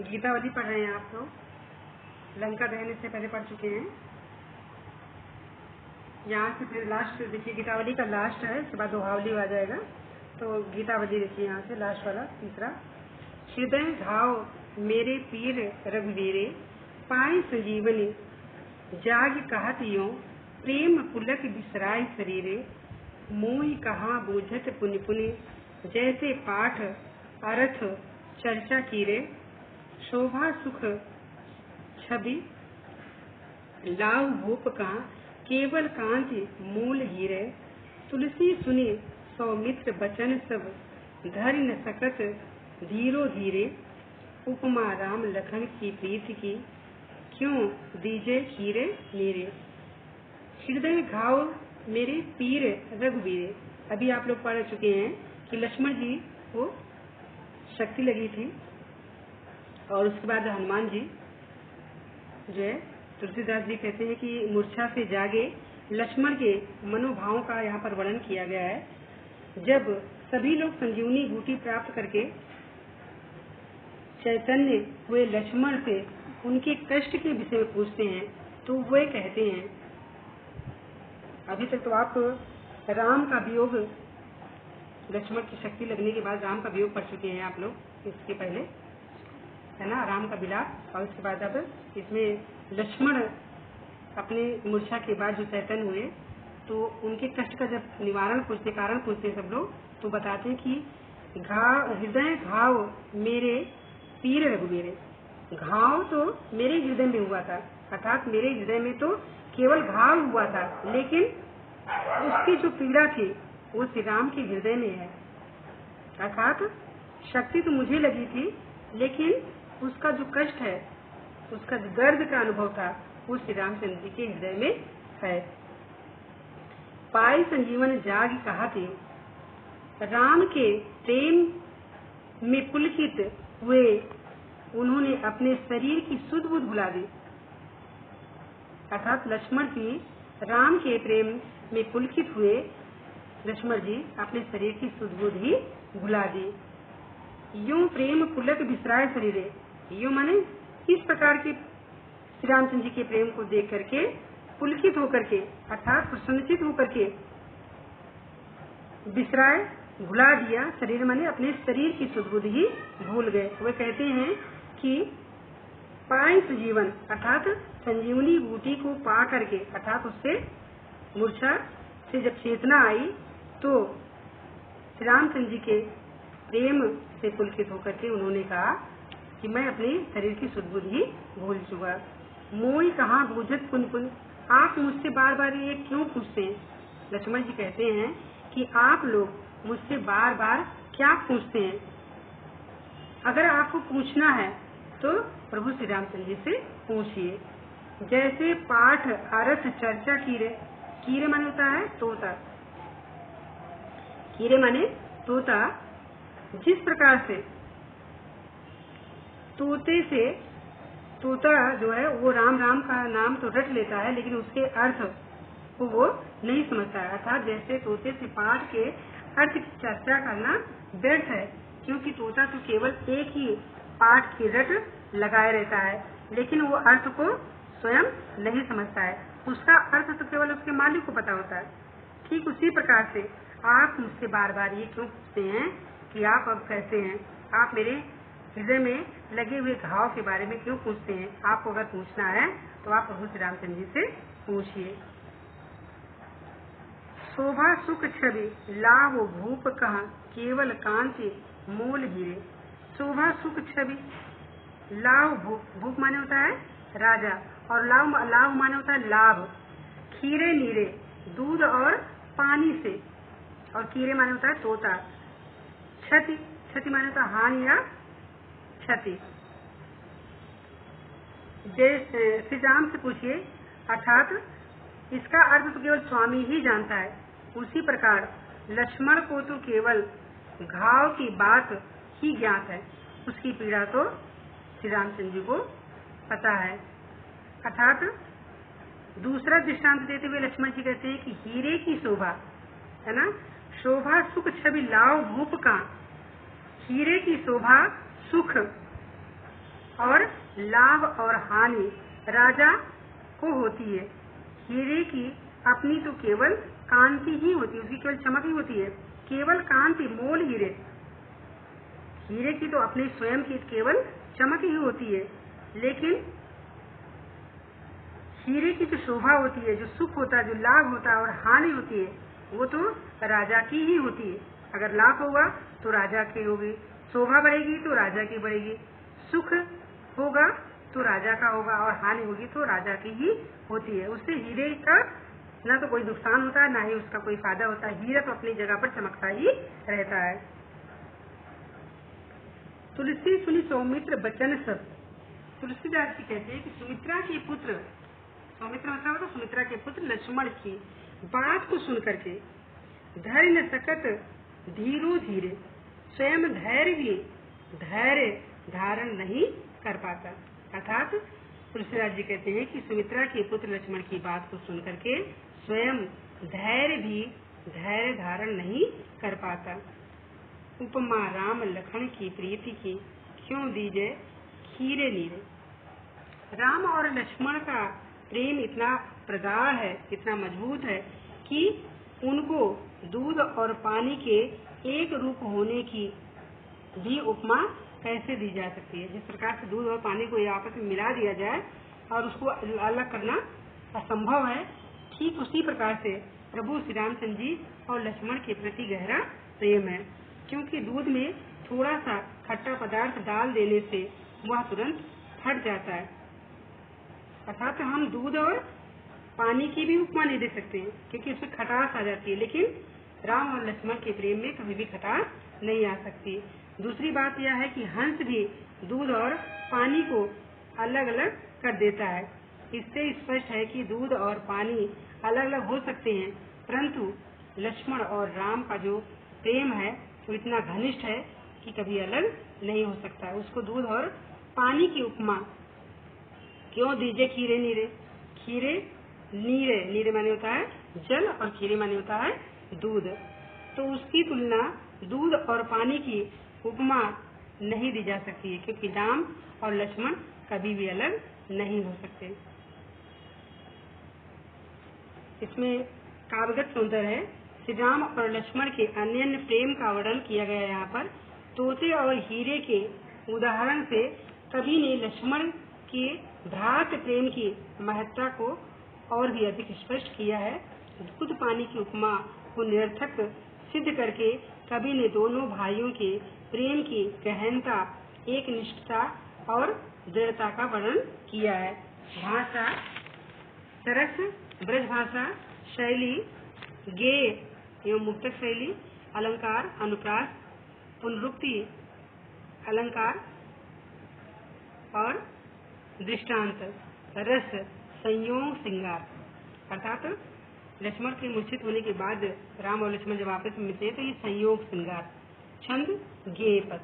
गीतावली पढ़ रहे हैं आप लोग। लंका दहन से पहले पढ़ चुके हैं। यहाँ से फिर लास्ट देखिए, गीतावली का लास्ट है, इसके बाद दोहावली आ जाएगा। तो गीतावली देखिए यहाँ से लास्ट वाला तीसरा। हृदय घाव मेरे पीर रघुवीरे, पाए संजीवनी जाग कहत यों, प्रेम पुलक बिसराय शरीरे, मोहि कहाँ बूझत पुनि पुनि, जैसे पाठ अर्थ चर्चा कीरे, शोभा सुख छवि लाभ भूप कहाँ, केवल कांति मूल हीरे, तुलसी सुनी सौमित्र बचन सब, धर न सकत धीरो धीरे, उपमा राम लखन की प्रीति की, क्यों दीजे खीरे नीरे। हृदय घाव मेरे पीर रघुवीरे। अभी आप लोग पढ़ चुके हैं कि लक्ष्मण जी को शक्ति लगी थी और उसके बाद हनुमान जी जो है, तुलसीदास जी कहते हैं कि मूर्छा से जागे लक्ष्मण के मनोभावों का यहाँ पर वर्णन किया गया है। जब सभी लोग संजीवनी बूटी प्राप्त करके चैतन्य हुए लक्ष्मण से उनके कष्ट के विषय में पूछते हैं तो वे कहते हैं, अभी तक तो आप राम का वियोग, लक्ष्मण की शक्ति लगने के बाद राम का वियोग पढ़ चुके हैं आप लोग, इसके पहले है ना, राम का विलाप। और उसके बाद अब इसमें लक्ष्मण अपने मूर्छा के बाद जो चैतन्य हुए तो उनके कष्ट का जब निवारण पूछते, कारण पूछते सब लोग, तो बताते हैं कि हृदय घाव मेरे पीर रघुवीरे। घाव तो मेरे हृदय में हुआ था, अर्थात मेरे हृदय में तो केवल घाव हुआ था, लेकिन उसकी जो पीड़ा थी वो श्री राम के हृदय में है। अर्थात शक्ति तो मुझे लगी थी, लेकिन उसका जो कष्ट है, उसका जो दर्द का अनुभव था, वो श्री रामचंद्र जी के हृदय में है। पाई संजीवन जाग कहते, राम के प्रेम में पुलकित हुए उन्होंने अपने शरीर की सुध बुध भुला दी। अर्थात लक्ष्मण जी राम के प्रेम में पुलकित हुए, लक्ष्मण जी अपने शरीर की सुध बुध ही भुला दी। यूं प्रेम पुलक बिसराय शरीरे, यूं माने इस प्रकार के श्री रामचंद्र जी के प्रेम को देख करके पुलकित होकर के, अर्थात प्रसन्नचित होकर के, बिसराय भुला दिया, शरीर माने अपने शरीर की सुध बुध ही भूल गए। वे कहते हैं कि पाए संजीवन, अर्थात संजीवनी बूटी को पा करके, अर्थात उससे मूर्छा से जब चेतना आई तो श्री रामचंद्र जी के प्रेम से पुलकित होकर के उन्होंने कहा कि मैं अपने शरीर की सुध बुध ही भूल चुका। मोई कहाँ बूझत पुन पुन, आप मुझसे बार बार ये क्यों पूछते हैं। लक्ष्मण जी कहते हैं कि आप लोग मुझसे बार बार क्या पूछते हैं। अगर आपको पूछना है तो प्रभु श्री रामचंद्र जी से पूछिए। जैसे पाठ अर्थ चर्चा कीरे, कीरे माने होता है तोता, कीरे माने तोता, जिस प्रकार से तोते से, तोता जो है वो राम राम का नाम तो रट लेता है, लेकिन उसके अर्थ को वो नहीं समझता है। अर्थात जैसे तोते से पाठ के अर्थ की चर्चा करना व्यर्थ है, क्योंकि तोता तो केवल एक ही पाठ की रट लगाए रहता है, लेकिन वो अर्थ को स्वयं नहीं समझता है। उसका अर्थ तो केवल उसके मालिक को पता होता है। ठीक उसी प्रकार से आप मुझसे बार बार ये क्यों पूछते हैं कि आप अब कैसे हैं, आप मेरे हृदय में लगे हुए घाव के बारे में क्यों पूछते हैं। आपको अगर पूछना है तो आप प्रभु श्री रामचंद्र जी से पूछिए। शोभा सुख छवि लाभ भूप कहाँ, केवल कांति मूल हीरे। शोभा सुख छवि, लाभ भूप, भूप माने होता है राजा, और लाभ माने होता है लाभ। खीरे नीरे, दूध और पानी से, और कीरे माने होता है तोता। क्षति, क्षति माने होता है हानि या क्षति। श्री राम से पूछिए, अर्थात इसका अर्थ तो केवल स्वामी ही जानता है। उसी प्रकार लक्ष्मण को तो केवल घाव की बात ही ज्ञात है, उसकी पीड़ा तो श्री रामचंद्र जी को पता है। अर्थात दूसरा दृष्टांत देते हुए लक्ष्मण जी कहते हैं कि हीरे की शोभा है ना, शोभा सुख छवि लाव भूप का, हीरे की शोभा सुख और लाभ और हानि राजा को होती है। हीरे की अपनी तो केवल कांति ही होती है, उसकी केवल चमक ही होती है, केवल कांति, मोल हीरे। हीरे की तो अपनी स्वयं की केवल चमक ही होती है, लेकिन हीरे की जो शोभा होती है, जो सुख होता है, जो लाभ होता है और हानि होती है, वो तो राजा की ही होती है। अगर लाभ होगा तो राजा की होगी, शोभा बढ़ेगी तो राजा की बढ़ेगी, सुख होगा तो राजा का होगा और हानि होगी तो राजा की ही होती है। उससे हीरे का ना तो कोई नुकसान होता है, ना ही उसका कोई फायदा होता है। हीरा तो अपनी जगह पर चमकता ही रहता है। तुलसी सुनी सौमित्र बचन सब। तुलसीदास जी कहते हैं कि सुमित्रा के पुत्र, सौमित्र मतलब तो सुमित्रा के पुत्र लक्ष्मण की बात को सुन करके धैर्य न सकत धीरो धीरे, स्वयं धैर्य भी धैर्य धारण नहीं कर पाता। अर्थात तुलसीदास जी कहते हैं कि सुमित्रा के पुत्र लक्ष्मण की बात को सुन करके स्वयं धैर्य भी धैर्य धारण नहीं कर पाता। उपमा राम लखन की प्रीति की, क्यों दीजे खीरे नीरे। राम और लक्ष्मण का प्रेम इतना प्रगाढ़ है, इतना मजबूत है कि उनको दूध और पानी के एक रूप होने की भी उपमा कैसे दी जा सकती है। जिस प्रकार से दूध और पानी को आपस में मिला दिया जाए और उसको अलग करना असंभव है, ठीक उसी प्रकार से प्रभु श्री रामचंद्र जी और लक्ष्मण के प्रति गहरा प्रेम है, क्योंकि दूध में थोड़ा सा खट्टा पदार्थ डाल देने से वह तुरंत फट जाता है। अर्थात हम दूध और पानी की भी उपमा नहीं दे सकते हैं, क्योंकि उसमें खटास आ जाती है, लेकिन राम और लक्ष्मण के प्रेम में कभी भी खटास नहीं आ सकती। दूसरी बात यह है कि हंस भी दूध और पानी को अलग अलग कर देता है। इससे स्पष्ट है कि दूध और पानी अलग अलग हो सकते हैं, परंतु लक्ष्मण और राम का जो प्रेम है वो इतना घनिष्ठ है कि कभी अलग नहीं हो सकता। उसको दूध और पानी की उपमा क्यों दीजिए खीरे नीरे। खीरे नीरे, नीरे माने होता है जल और खीरे माने होता है दूध, तो उसकी तुलना दूध और पानी की उपमा नहीं दी जा सकती है, क्योंकि राम और लक्ष्मण कभी भी अलग नहीं हो सकते। इसमें काव्यगत सौंदर्य है। श्री राम और लक्ष्मण के अन्योन्य प्रेम का वर्णन किया गया है। यहाँ पर तोते और हीरे के उदाहरण से कवि ने लक्ष्मण के भ्रातृ प्रेम की महत्ता को और भी अधिक स्पष्ट किया है। दूध पानी की उपमा को निरर्थक सिद्ध करके कवि ने दोनों भाइयों के प्रेम की गहनता, एक निष्ठता और दृढ़ता का वर्णन किया है। भाषा सरस, ब्रज भाषा, शैली गेय एवं मुक्तक शैली, अलंकार अनुप्रास, पुनरुक्ति अलंकार और दृष्टांत, रस संयोग श्रृंगार। अर्थात लक्ष्मण के मूर्छित होने के बाद राम और लक्ष्मण जब आपस में मिलते हैं तो ये संयोग श्रृंगार। छंद गेय पद।